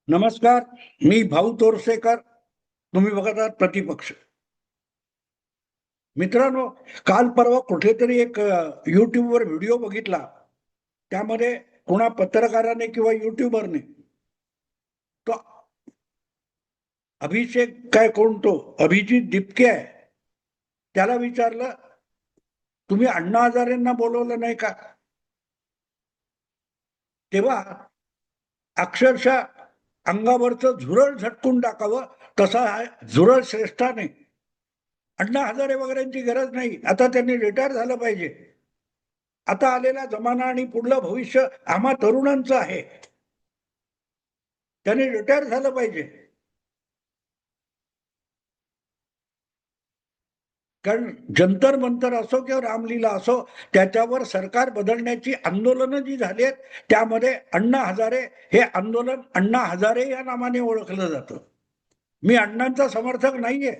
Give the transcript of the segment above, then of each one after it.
नमस्कार. मी भाऊ तोरसेकर. तुम्ही बघत आहात प्रतिपक्ष. मित्रांनो, काल परवा कुठेतरी एक युट्यूबवर व्हिडिओ बघितला. त्यामध्ये कोणा पत्रकाराने किंवा युट्यूबरने तो अभिषेक काय कोण तो अभिजित दिपके आहे, त्याला विचारलं, तुम्ही अण्णा हजारेंना बोलवलं नाही का? तेव्हा अक्षरशः अंगावरचं झुरळ झटकून टाकावं तसा हा झुरळ श्रेष्ठाने. अण्णा हजारे वगैरेंची गरज नाही, आता त्यांनी रिटायर झालं पाहिजे. आता आलेला जमाना आणि पुढलं भविष्य आम्हा तरुणांचं आहे. त्यांनी रिटायर झालं पाहिजे. कारण जंतर मंतर असो किंवा रामलीला असो, त्याच्यावर सरकार बदलण्याची आंदोलनं जी झाली आहेत, त्यामध्ये अण्णा हजारे हे आंदोलन अण्णा हजारे या नावाने ओळखलं जातं. मी अण्णांचा समर्थक नाहीये.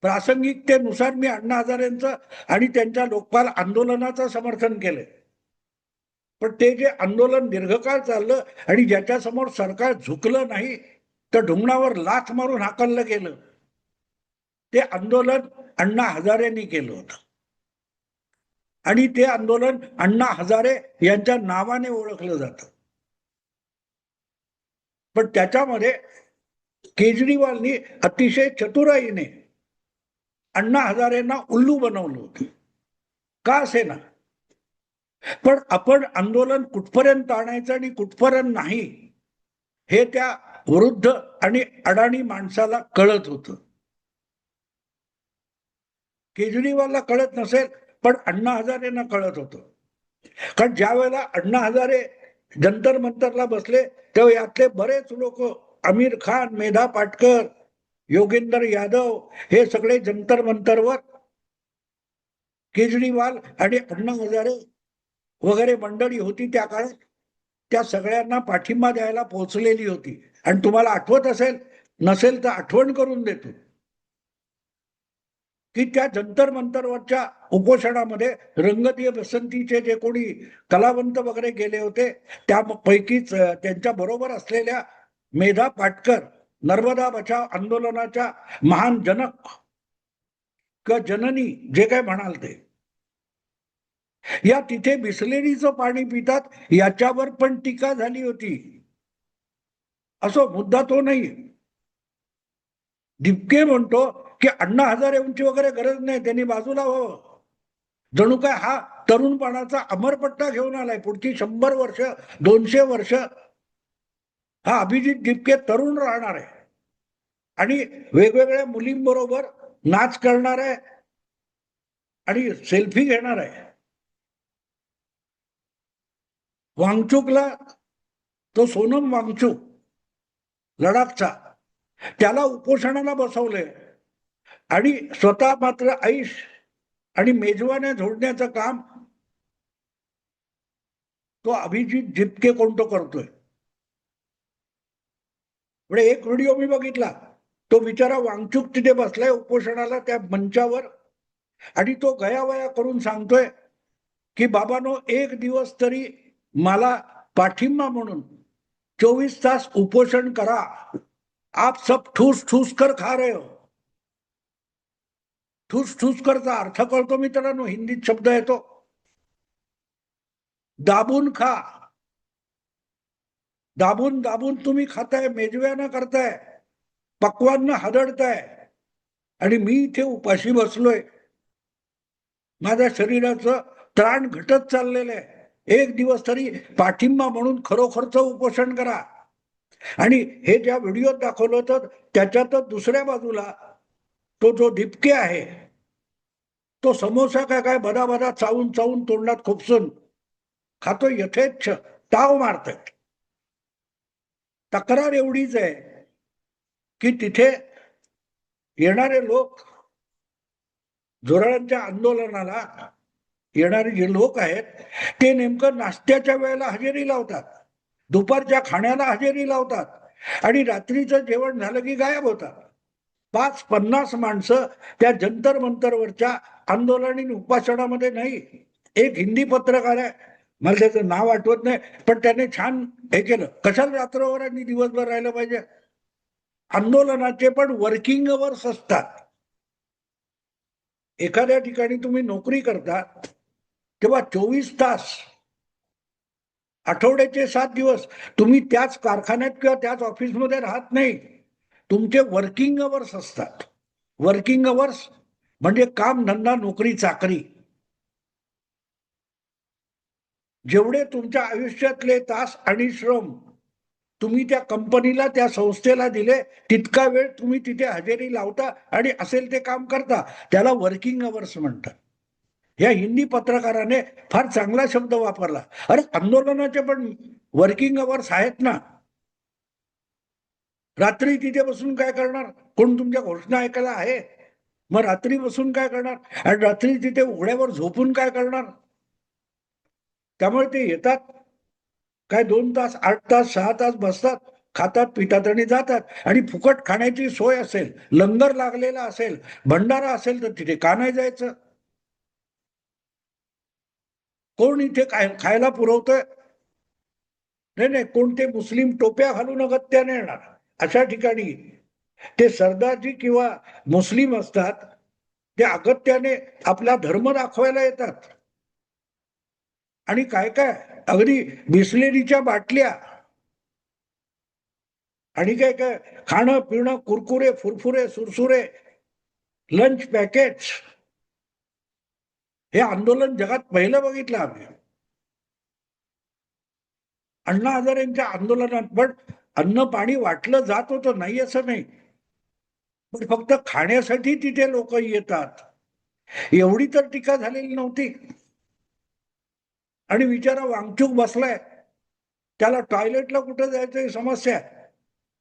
प्रासंगिकतेनुसार मी अण्णा हजारेंचं आणि त्यांच्या लोकपाल आंदोलनाचं समर्थन केलंय. पण ते जे आंदोलन दीर्घकाळ चाललं आणि ज्याच्या समोर सरकार झुकलं नाही, तर ढुंगणावर लाथ मारून हाकललं गेलं, ते आंदोलन अण्णा हजारेंनी केलं होतं. आणि ते आंदोलन अण्णा हजारे यांच्या नावाने ओळखलं जातं. पण त्याच्यामध्ये केजरीवालनी अतिशय चतुराईने अण्णा हजारेंना उल्लू बनवलं होतं. का असे ना, पण आपण आंदोलन कुठपर्यंत आणायचं आणि कुठपर्यंत नाही, हे त्या वृद्ध आणि अडाणी माणसाला कळत होतं. केजरीवालला कळत नसेल, पण अण्णा हजारेंना कळत होतं. कारण ज्या वेळेला अण्णा हजारे जंतर मंतरला बसले, तेव्हा यातले बरेच लोक, आमिर खान, मेधा पाटकर, योगेंद्र यादव, हे सगळे जंतर मंतरवर केजरीवाल आणि अण्णा हजारे वगैरे मंडळी होती त्या काळात, त्या सगळ्यांना पाठिंबा द्यायला पोहोचलेली होती. आणि तुम्हाला आठवत असेल, नसेल तर आठवण करून देतो, की त्या जंतर मंतरवरच्या उपोषणामध्ये रंगतीय बसंतीचे जे कोणी कलावंत वगैरे गेले होते, त्यापैकीच त्यांच्या बरोबर असलेल्या मेधा पाटकर, नर्मदा बचाव आंदोलनाच्या महान जनक किंवा जननी जे काय म्हणाल ते, या तिथे बिसलेरीचं पाणी पितात याच्यावर पण टीका झाली होती. असो, मुद्दा तो नाही. दिपके म्हणतो की अण्णा हजारेंची वगैरे गरज नाही, त्यांनी बाजूला व्हावं. जणू काय हा तरुणपणाचा अमरपट्टा घेऊन आलाय. पुढची 100 वर्ष, 200 वर्ष हा अभिजित दिपके तरुण राहणार आहे आणि वेगवेगळ्या मुलींबरोबर नाच करणार आहे आणि सेल्फी घेणार आहे. वांगचुकला, तो सोनम वांगचुक लडाखचा, त्याला उपोषणाला बसवलंय आणि स्वतः मात्र ऐश आणि मेजवान्या झोडण्याचं काम तो अभिजित दिपके कोणतो करतोय. म्हणजे एक व्हिडिओ मी बघितला, तो बिचारा वांगचुक तिथे बसलाय उपोषणाला त्या मंचावर आणि तो गयावया करून सांगतोय की बाबानो, एक दिवस तरी मला पाठिंबा म्हणून 24 तास उपोषण करा. आप सब ठूस ठूस कर खा रहे हो. ठूस ठूस करचा अर्थ कळतो मित्रांनो? हिंदीत शब्द आहे तो दाबून खा. दाबून दाबून तुम्ही खाताय, मेजव्यानं करताय, पक्वांना हादडताय आणि मी इथे उपाशी बसलोय. माझ्या शरीराचं त्राण घटत चाललेलं आहे. एक दिवस तरी पाठिंबा म्हणून खरोखरचं उपोषण करा. आणि हे ज्या व्हिडिओत दाखवलं होतं, त्याच्यातच दुसऱ्या बाजूला तो जो दिपके आहे, तो समोसा काय काय बदा बदा चावून चावून तोंडात खुपसून खातो, यथेच्छ ताव मारतोय. तक्रार एवढीच आहे की तिथे येणारे लोक, झुरळांच्या आंदोलनाला येणारे जे लोक आहेत, ते नेमकं नाश्त्याच्या वेळेला हजेरी लावतात, दुपारच्या खाण्याला हजेरी लावतात आणि रात्रीचं जेवण झालं की गायब होतात. 5-50 माणसं त्या जंतर मंतरवरच्या आंदोलनी उपासनामध्ये नाही. एक हिंदी पत्रकार आहे, मला त्याचं नाव आठवत नाही, पण त्याने छान हे केलं. कशाला रात्रभर आणि दिवसभर राहिलं पाहिजे? आंदोलनाचे पण वर्किंग अवर्स असतात. एखाद्या ठिकाणी तुम्ही नोकरी करता तेव्हा 24 तास, आठवड्याचे 7 दिवस तुम्ही त्याच कारखान्यात किंवा त्याच ऑफिसमध्ये राहत नाही. तुमचे वर्किंग अवर्स असतात. वर्किंग अवर्स म्हणजे काम, धंदा, नोकरी, चाकरी. जेवढे तुमच्या आयुष्यातले तास आणि श्रम तुम्ही त्या कंपनीला, त्या संस्थेला दिले, तितका वेळ तुम्ही तिथे हजेरी लावता आणि असेल ते काम करता. त्याला वर्किंग अवर्स म्हणतात. या हिंदी पत्रकाराने फार चांगला शब्द वापरला. अरे आंदोलनाचे पण वर्किंग अवर्स आहेत ना. रात्री तिथे बसून काय करणार? कोण तुमच्या घोषणा ऐकायला आहे? मग रात्री बसून काय करणार? आणि रात्री तिथे उघड्यावर झोपून काय करणार? त्यामुळे ते येतात, काय 2 तास, 8 तास, 6 तास बसतात, खातात, पितात आणि जातात. आणि फुकट खाण्याची सोय असेल, लंगर लागलेला असेल, भंडारा असेल, तर तिथे का नाही जायचं? कोण इथे खायला पुरवतोय? नाही नाही, कोणते मुस्लिम टोप्या घालून अगत्याने येणार अशा ठिकाणी ते सरदारजी किंवा मुस्लिम असतात, ते अगत्याने आपला धर्म दाखवायला येतात. आणि काय काय अगदी बिस्लेरीच्या बाटल्या आणि काय काय खाणं पिणं, कुरकुरे, फुरफुरे, सुरसुरे, लंच पॅकेट्स. हे आंदोलन जगात पहिलं बघितलं आम्ही अण्णा हजारेंच्या आंदोलनात. पण अन्न पाणी वाटलं जात होतं, नाही असं नाही, पण फक्त खाण्यासाठी तिथे लोक येतात, एवढी तर टीका झालेली नव्हती. आणि विचारा वांगचूक बसलाय, त्याला टॉयलेटला कुठं जायचं ही समस्या आहे.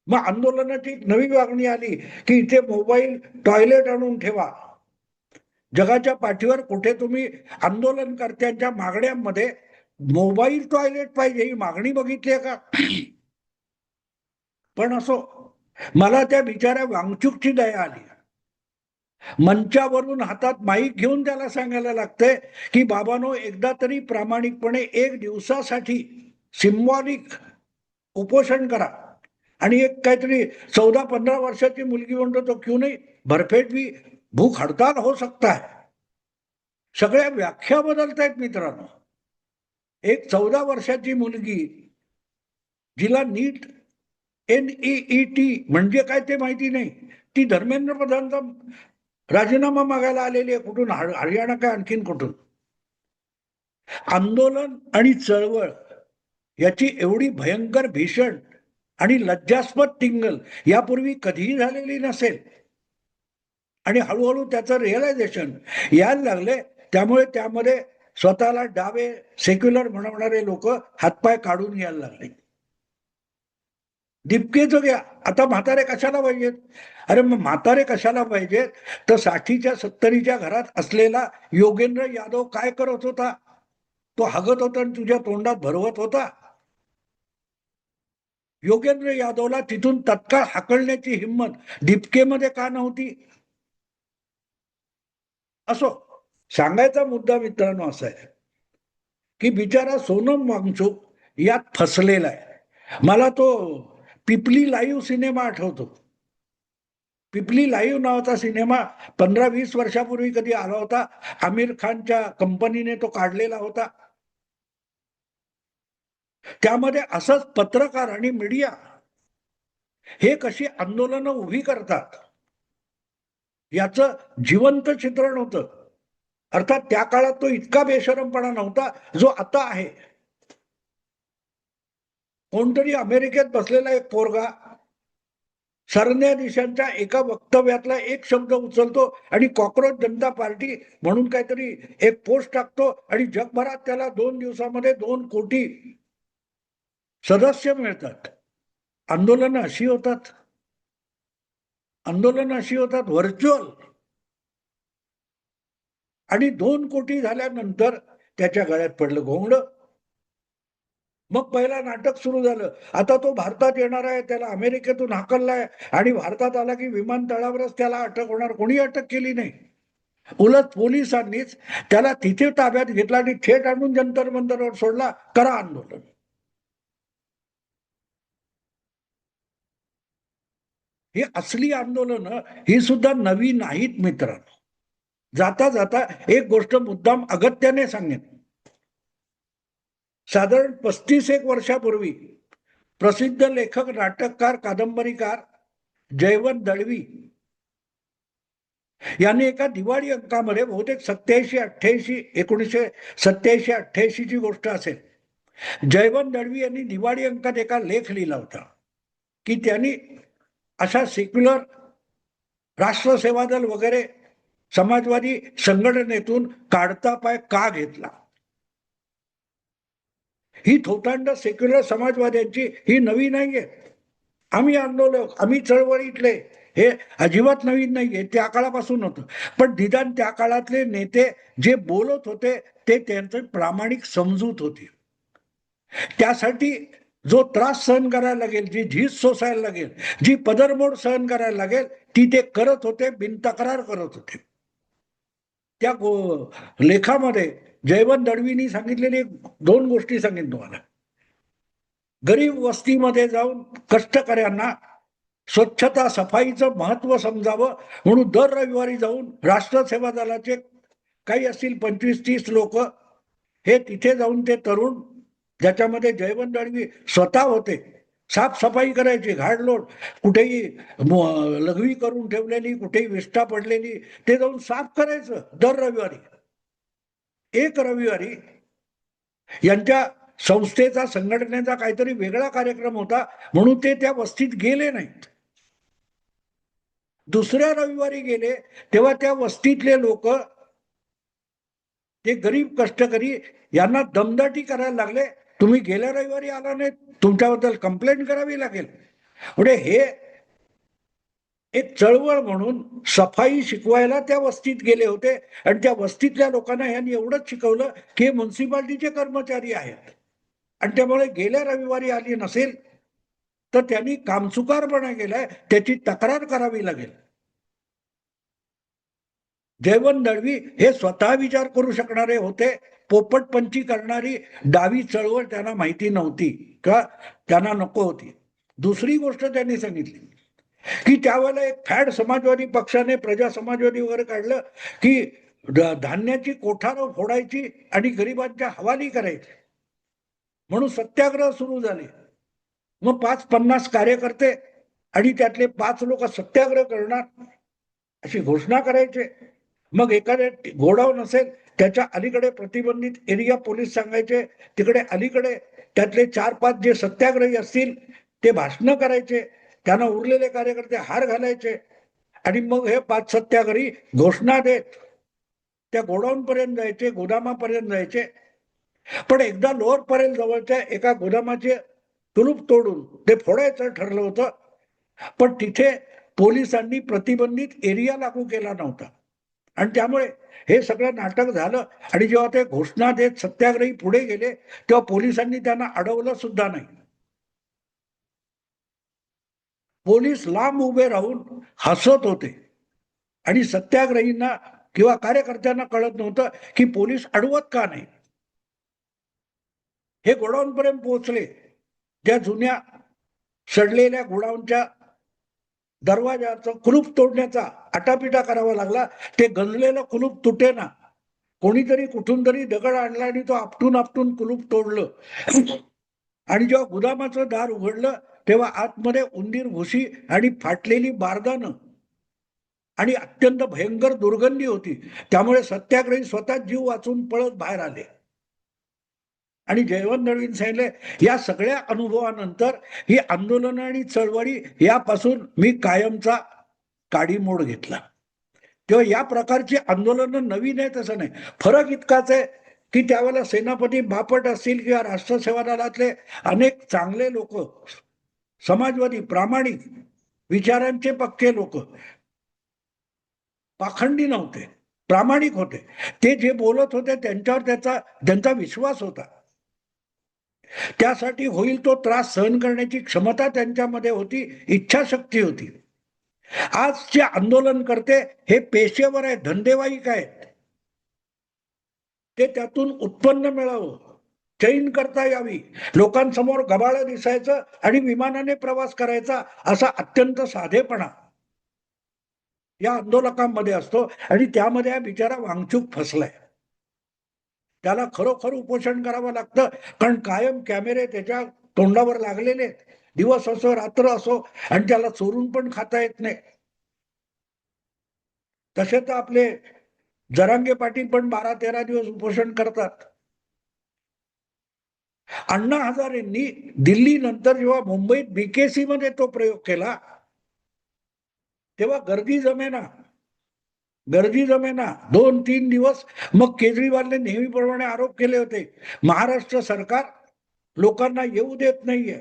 मग आंदोलनाची नवी मागणी आली की इथे मोबाईल टॉयलेट आणून ठेवा. जगाच्या पाठीवर कुठे तुम्ही आंदोलनकर्त्यांच्या मागण्यांमध्ये मोबाईल टॉयलेट पाहिजे ही मागणी बघितली का? पण असो, मला त्या बिचाऱ्या वांगचूकची दया आली. मंचावरून हातात माईक घेऊन त्याला सांगायला लागतंय की बाबांनो, एकदा तरी प्रामाणिकपणे 1 दिवसासाठी सिम्बॉलिक उपोषण करा. आणि एक काहीतरी 14-15 वर्षाची मुलगी म्हणतो, तो क्यों नाही, भरपेट भी भूक हडताल हो सकता है. सगळ्या व्याख्या बदलतायत मित्रांनो. एक 14 वर्षाची मुलगी, जिला नीट NEET म्हणजे काय ते माहिती नाही, ती धर्मेंद्र प्रधानचा राजीनामा मागायला आलेली आहे. कुठून? हरियाणा काय आणखीन कुठून? आंदोलन आणि चळवळ याची एवढी भयंकर, भीषण आणि लज्जास्पद टिंगल यापूर्वी कधीही झालेली नसेल. आणि हळूहळू त्याचं रिअलायझेशन यायला लागले. त्यामुळे त्यामध्ये स्वतःला डावे सेक्युलर म्हणवणारे लोक हातपाय काढून यायला लागले. दिपकेचं घ्या, आता म्हातारे कशाला पाहिजेत? अरे मग म्हातारे कशाला पाहिजेत? तर 60च्या 70च्या घरात असलेला योगेंद्र यादव काय करत होता? तो हगत होता आणि तुझ्या तोंडात भरवत होता. योगेंद्र यादवला तिथून तत्काळ हाकलण्याची हिंमत दिपकेमध्ये का नव्हती? असो, सांगायचा मुद्दा मित्रांनो असा आहे की बिचारा सोनम वांगचुक यात फसलेला आहे. मला तो पिपली लाईव्ह सिनेमा आठवतो. पिपली लाईव्ह नावाचा सिनेमा 15-20 वर्षापूर्वी कधी आला होता. आमिर खानच्या कंपनीने तो काढलेला होता. त्यामध्ये असंच पत्रकार आणि मीडिया हे कशी आंदोलनं उभी करतात याचं जिवंत चित्रण होतं. अर्थात त्या काळात तो इतका बेशरमपणा नव्हता जो आता आहे. कोणतरी अमेरिकेत बसलेला एक पोरगा सरन्याधीशांच्या एका वक्तव्यातला एक शब्द उचलतो आणि कॉक्रोच जनता पार्टी म्हणून काहीतरी एक पोस्ट टाकतो आणि जगभरात त्याला 2 दिवसामध्ये 2 कोटी सदस्य मिळतात. आंदोलनं अशी होतात, आंदोलनं अशी होतात व्हर्च्युअल. आणि 2 कोटी झाल्यानंतर त्याच्या गळ्यात पडलं घोंगडं. मग पहिला नाटक सुरू झालं. आता तो भारतात येणार आहे, त्याला अमेरिकेतून हाकललाय आणि भारतात आला की विमानतळावरच त्याला अटक होणार. कोणी अटक केली नाही. उलट पोलिसांनीच त्याला तिथे ताब्यात घेतला आणि थेट आणून जंतर मंतरवर सोडला, करा आंदोलन. ही असली आंदोलन ही सुद्धा नवी नाहीत मित्रांनो. जाता जाता एक गोष्ट मुद्दाम अगत्याने सांगेन. साधारण 35 वर्षापूर्वी प्रसिद्ध लेखक, नाटककार, कादंबरीकार जयवंत दळवी यांनी एका दिवाळी अंकामध्ये, बहुतेक 1987-88 ची गोष्ट असेल, जयवंत दळवी यांनी दिवाळी अंकात एका लेख लिहिला होता की त्यांनी अशा सेक्युलर राष्ट्रसेवा दल वगैरे समाजवादी संघटनेतून काढता पाय का घेतला. ही थोतांड सेक्युलर समाजवाद्यांची ही नवी नाहीये. आम्ही आंदोलक, आम्ही चळवळीतले, हे अजिबात नवीन नाहीये, त्या काळापासून होतं. पण निदान त्या काळातले नेते जे बोलत होते ते त्यांची प्रामाणिक समजूत होती. त्यासाठी जो त्रास सहन करायला लागेल, जी झीज सोसायला लागेल, जी पदरमोड सहन करायला लागेल, ती ते करत होते, बिनतक्रार करत होते. त्या लेखामध्ये जयवंत दळवींनी सांगितलेली 2 गोष्टी सांगेन तुम्हाला. गरीब वस्तीमध्ये जाऊन कष्टकऱ्यांना स्वच्छता सफाईचं महत्व समजावं म्हणून दर रविवारी जाऊन राष्ट्रसेवा दलाचे काही असतील 25-30 लोक, हे तिथे जाऊन ते तरुण, ज्याच्यामध्ये जयवंत दळवी स्वतः होते, साफसफाई करायची, घाडलोट, कुठेही लघवी करून ठेवलेली, कुठेही विष्ठा पडलेली, ते जाऊन साफ करायचं दर रविवारी. एक रविवारी यांच्या संस्थेचा, संघटनेचा काहीतरी वेगळा कार्यक्रम होता म्हणून ते त्या वस्तीत गेले नाहीत. दुसऱ्या रविवारी गेले तेव्हा त्या वस्तीतले लोक, ते गरीब कष्टकरी, यांना दमदाटी करायला लागले, तुम्ही गेल्या रविवारी आला नाही, तुमच्याबद्दल कंप्लेंट करावी लागेल. म्हणजे हे एक चळवळ म्हणून सफाई शिकवायला त्या वस्तीत गेले होते आणि त्या वस्तीतल्या लोकांना यांनी एवढंच शिकवलं की हे म्युन्सिपाल्टीचे कर्मचारी आहेत आणि त्यामुळे गेल्या रविवारी आली नसेल तर त्यांनी कामचुकारपणा केलाय, त्याची तक्रार करावी लागेल. जयवंत दळवी हे स्वतः विचार करू शकणारे होते. पोपटपंची करणारी डावी चळवळ त्यांना माहिती नव्हती का त्यांना नको होती. दुसरी गोष्ट त्यांनी सांगितली की त्यावेळेला एक फॅड समाजवादी पक्षाने, प्रजा समाजवादी वगैरे काढलं की धान्याची कोठारं फोडायची आणि गरिबांच्या हवाली करायची म्हणून सत्याग्रह सुरू झाले. मग 5-50 कार्यकर्ते आणि त्यातले 5 लोक सत्याग्रह करणार अशी घोषणा करायचे. मग एखाद्या गोडाऊन असेल त्याच्या अलीकडे प्रतिबंधित एरिया पोलीस सांगायचे, तिकडे अलीकडे त्यातले 4-5 जे सत्याग्रही असतील ते भाषण करायचे, त्यांना उरलेले कार्यकर्ते हार घालायचे आणि मग हे 5 सत्याग्रही घोषणा देत त्या गोडाऊन पर्यंत जायचे, गोदामापर्यंत जायचे. पण एकदा लोअर परेल जवळच्या एका गोदामाचे कुलूप तोडून ते फोडायचं ठरलं होतं, पण तिथे पोलिसांनी प्रतिबंधित एरिया लागू केला नव्हता आणि त्यामुळे हे सगळं नाटक झालं. आणि जेव्हा ते घोषणा देत सत्याग्रही पुढे गेले तेव्हा पोलिसांनी त्यांना अडवलं सुद्धा नाही. पोलीस लांब उभे राहून हसत होते आणि सत्याग्रहींना किंवा कार्यकर्त्यांना कळत नव्हतं की पोलीस अडवत का नाही. हे गोडाऊन पर्यंत पोहोचले. त्या जुन्या सडलेल्या गोडाऊनच्या दरवाजाचं कुलूप तोडण्याचा आटापिटा करावा लागला. ते गंजलेलं कुलूप तुटेना, कोणीतरी कुठून तरी दगड आणला आणि तो आपटून आपटून कुलूप तोडलं आणि जेव्हा गोदामाचं दार उघडलं तेव्हा आतमध्ये उंदीर, घुशी आणि फाटलेली बारदानं आणि अत्यंत भयंकर दुर्गंधी होती. त्यामुळे सत्याग्रही स्वतः जीव वाचून पळत बाहेर आले. आणि जयवंत दळवींनी सांगितले, या सगळ्या अनुभवानंतर ही आंदोलन आणि चळवळी यापासून मी कायमचा काडीमोड घेतला. तेव्हा या प्रकारची आंदोलन नवीन आहे तसं नाही. फरक इतकाच आहे की त्यावेळेला सेनापती बापट असतील किंवा राष्ट्रसेवा दलातले अनेक चांगले लोक, समाजवादी, प्रामाणिक विचारांचे पक्के लोक, पाखंडी नव्हते, प्रामाणिक होते. ते जे बोलत होते त्यांच्यावर त्यांचा विश्वास होता. त्यासाठी होईल तो त्रास सहन करण्याची क्षमता त्यांच्यामध्ये होती, इच्छाशक्ती होती. आजचे आंदोलन करते हे पेशेवर आहेत, धंदेवाईक आहेत. ते त्यातून उत्पन्न मिळावं, चैन करता यावी, लोकांसमोर गबाळं दिसायचं आणि विमानाने प्रवास करायचा, असा अत्यंत साधेपणा या आंदोलकांमध्ये असतो. आणि त्यामध्ये हा बिचारा वांगचूक फसलाय. त्याला खरोखर उपोषण करावं लागतं, कारण कायम कॅमेरे त्याच्या तोंडावर लागलेले आहेत, दिवस असो रात्र असो, आणि त्याला चोरून पण खाता येत नाही. तसे तर आपले जरांगे पाटील पण 12-13 दिवस उपोषण करतात. अण्णा हजारेंनी दिल्ली नंतर जेव्हा मुंबईत बीकेसी मध्ये तो प्रयोग केला, तेव्हा गर्दी जमेना 2-3 दिवस. मग केजरीवालने नेहमीप्रमाणे आरोप केले होते, महाराष्ट्र सरकार लोकांना येऊ देत नाहीये.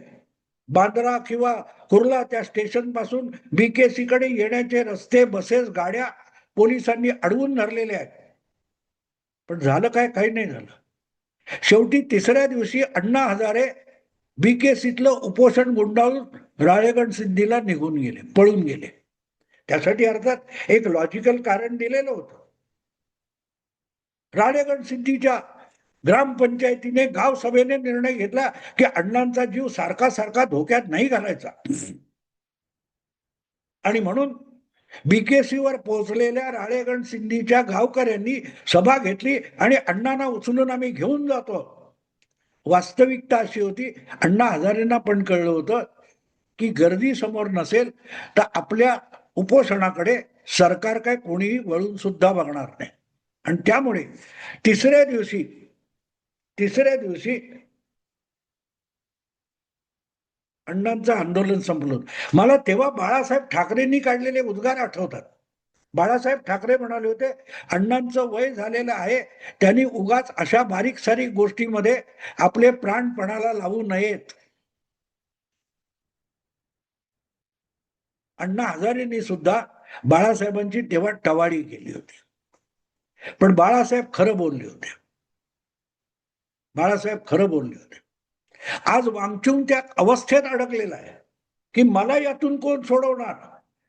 बांद्रा किंवा कुर्ला त्या स्टेशन पासून बीकेसी कडे येण्याचे रस्ते, बसेस, गाड्या पोलिसांनी अडवून धरलेले आहेत. पण झालं काय? काही नाही झालं. शेवटी तिसऱ्या दिवशी अण्णा हजारे बीकेसीतलं उपोषण गुंडाळून राळेगण सिद्धीला निघून गेले, पळून गेले. त्यासाठी अर्थात एक लॉजिकल कारण दिलेलं होतं. राळेगण सिद्धीच्या ग्रामपंचायतीने, गाव सभेने निर्णय घेतला की अण्णांचा जीव सारखा सारखा धोक्यात नाही घालायचा. आणि म्हणून बीकेसीवर पोहोचलेल्या राळेगण सिद्धीच्या गावकऱ्यांनी सभा घेतली आणि अण्णांना उचलून आम्ही घेऊन जातो. वास्तविकता अशी होती, अण्णा हजारेंना पण कळलं होतं की गर्दी समोर नसेल तर आपल्या उपोषणाकडे सरकार काय कोणीही वळून सुद्धा बघणार नाही. आणि त्यामुळे तिसऱ्या दिवशी अण्णांचं आंदोलन संपलं. मला तेव्हा बाळासाहेब ठाकरेंनी काढलेले उद्गार आठवतात. बाळासाहेब ठाकरे म्हणाले होते, अण्णांचं वय झालेलं आहे, त्यांनी उगाच अशा बारीक सारीक गोष्टीमध्ये आपले प्राण पणाला लावू नयेत. अण्णा हजारेंनी सुद्धा बाळासाहेबांची तेव्हा टवाळी केली होती. पण बाळासाहेब खरं बोलले होते. आज वांगचुक त्या अवस्थेत अडकलेला आहे की मला यातून कोण सोडवणार.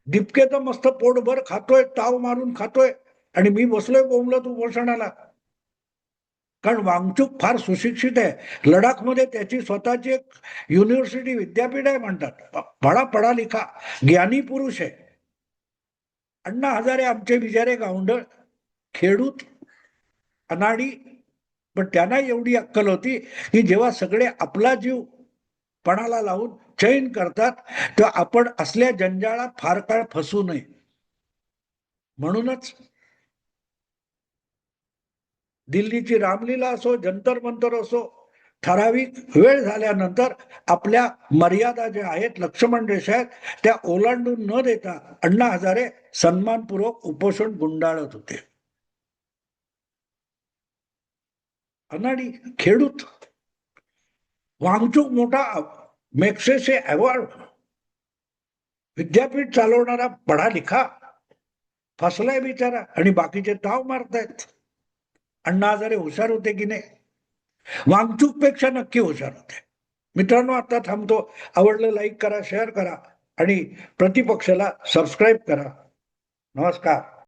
दिपके तर मस्त पोटभर खातोय, ताव मारून खातोय, आणि मी बसलोय बोंबलत उपोषणाला. कारण वांगचुक फार सुशिक्षित आहे. लडाखमध्ये त्याची स्वतःची एक युनिव्हर्सिटी, विद्यापीठ आहे म्हणतात. बडा पढा लिखा ज्ञानी पुरुष आहे. अण्णा हजारे आमचे बिचारे गावंढळ, खेडूत, अनाडी. पण त्यांना एवढी अक्कल होती की जेव्हा सगळे आपला जीव पणाला लावून चैन करतात, तेव्हा आपण असल्या जंजाळात फार काळ फसू नये. म्हणूनच दिल्लीची रामलीला असो, जंतर मंतर असो, ठराविक वेळ झाल्यानंतर आपल्या मर्यादा ज्या आहेत, लक्ष्मण रेषा आहेत, त्या ओलांडून न देता अण्णा हजारे सन्मानपूर्वक उपोषण गुंडाळत होते. अनाडी, खेडूत, वांगचूक मोठा मॅग्सेसे अवॉर्ड, विद्यापीठ चालवणारा पढा लिखा, फसलाय बिचारा, आणि बाकीचे ताव मारतायत. अण्णा हजारे हुशार होते की नाही? वांगचूक पेक्षा नक्की हुशार होते. मित्रांनो, आता थांबतो. आवडलं लाईक करा, शेअर करा आणि प्रतिपक्षाला सबस्क्राईब करा. नमस्कार.